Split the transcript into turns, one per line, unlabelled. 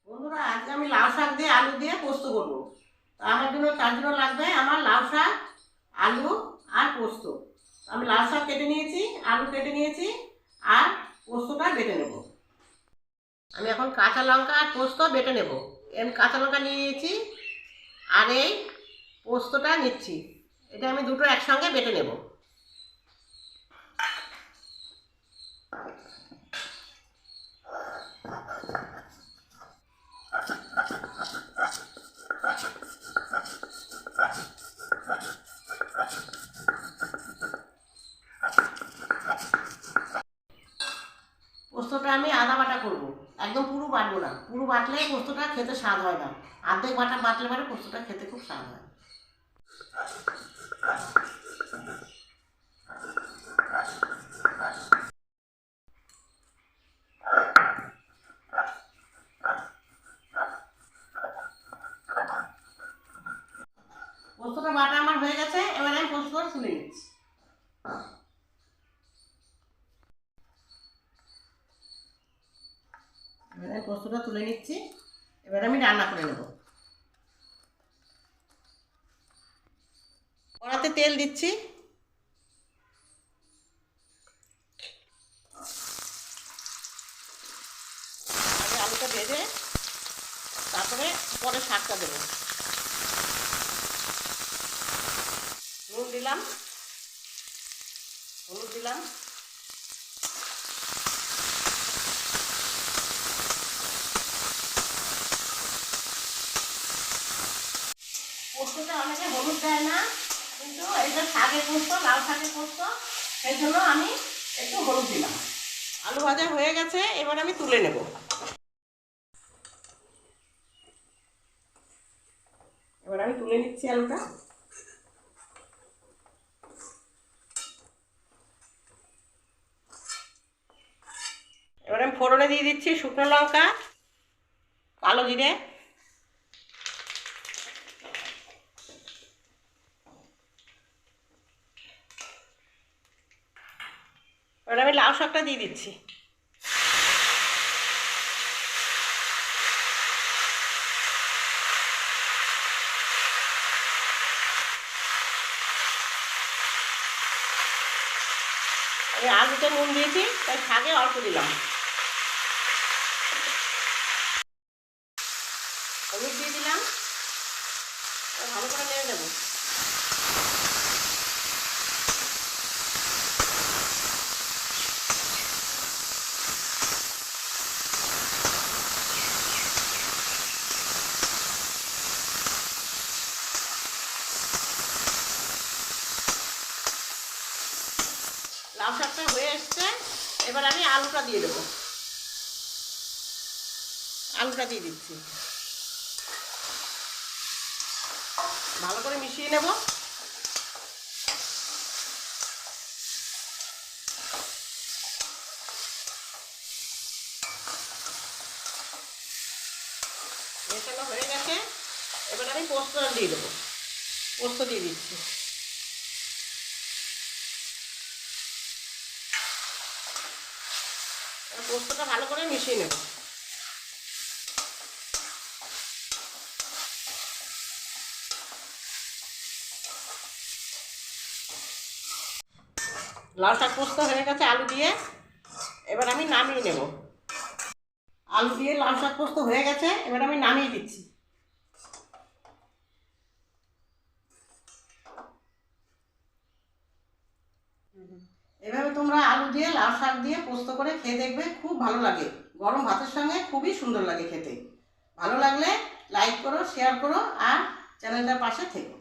বন্ধুরা, আজকে আমি লাউ শাক দিয়ে আলু দিয়ে পোস্ত করবো। তার জন্য লাগবে আমার লাউ শাক, আলু আর পোস্ত। আমি লাউ শাক কেটে নিয়েছি, আলু কেটে নিয়েছি আর পোস্তটা বেটে নেব। আমি এখন কাঁচা লঙ্কা আর পোস্ত বেটে নেব। আমি কাঁচা লঙ্কা নিয়ে নিয়েছি আর এই পোস্তটা নিচ্ছি। এটা আমি দুটো একসঙ্গে বেটে নেব। পোস্তটা আমি আদা বাটা করবো, একদম পুরো বাটবো না। পুরো বাটলে পোস্তটা খেতে স্বাদ হয় না। অর্ধেক বাটলে পরে পোস্তটা খেতে খুব স্বাদ হয়। পোস্তটা বাটা আমার হয়ে গেছে, এবার আমি পোস্তটা তুলে নিচ্ছি। এবার পোস্তটা তুলে নিচ্ছি, এবার আমি রান্না করে নেব। কড়াতে তেল দিচ্ছি। আগে আলুটা ভেজে তারপরে পরে শাকটা দেবো। নুন দিলাম, হলুদ দিলাম, পোস্তটা অনেকে হলুদ দেয় না, কিন্তু এটা শাকের পোস্ত, লাউ শাকের পোস্ত, সেই জন্য আমি একটু হলুদ দিলাম। আলু ভাজা হয়ে গেছে, এবার আমি তুলে নেব। এবার আমি তুলে নিচ্ছি আলুটা। এবার আমি ফোড়নে দিয়ে দিচ্ছি শুকনো লঙ্কা, কালো জিরে, এবার আমি লাউ শাকটা দিয়ে দিচ্ছি। আমি আলুতে নুন দিয়েছি, তাই শাকে অল্প দিলাম। হলুদ দিয়ে দিলাম, ভালো করে নেড়ে দেবো। লাউ শাকটা হয়ে এসছে, এবার আমি আলুটা দিয়ে দেবো। আলুটা দিয়ে দিচ্ছি, ভালো করে মিশিয়ে নেব। মেশানো হয়ে গেছে, এবার আমি পোস্তটা দিয়ে দেবো। পোস্ত দিয়ে দিচ্ছি। পোস্তটা ভালো করে মিশিয়ে নেব। লাউ শাক পোস্ত হয়ে গেছে আলু দিয়ে, এবার আমি নামিয়ে নেব। আলু দিয়ে লাউ শাক পোস্ত হয়ে গেছে, এবার আমি নামিয়ে দিচ্ছি। এভাবে তোমরা আলু দিয়ে লাউ শাক দিয়ে পোস্ত করে খেয়ে দেখবে, খুব ভালো লাগে। গরম ভাতের সঙ্গে খুবই সুন্দর লাগে খেতে। ভালো লাগলে লাইক করো, শেয়ার করো আর চ্যানেলটার পাশে থেকো।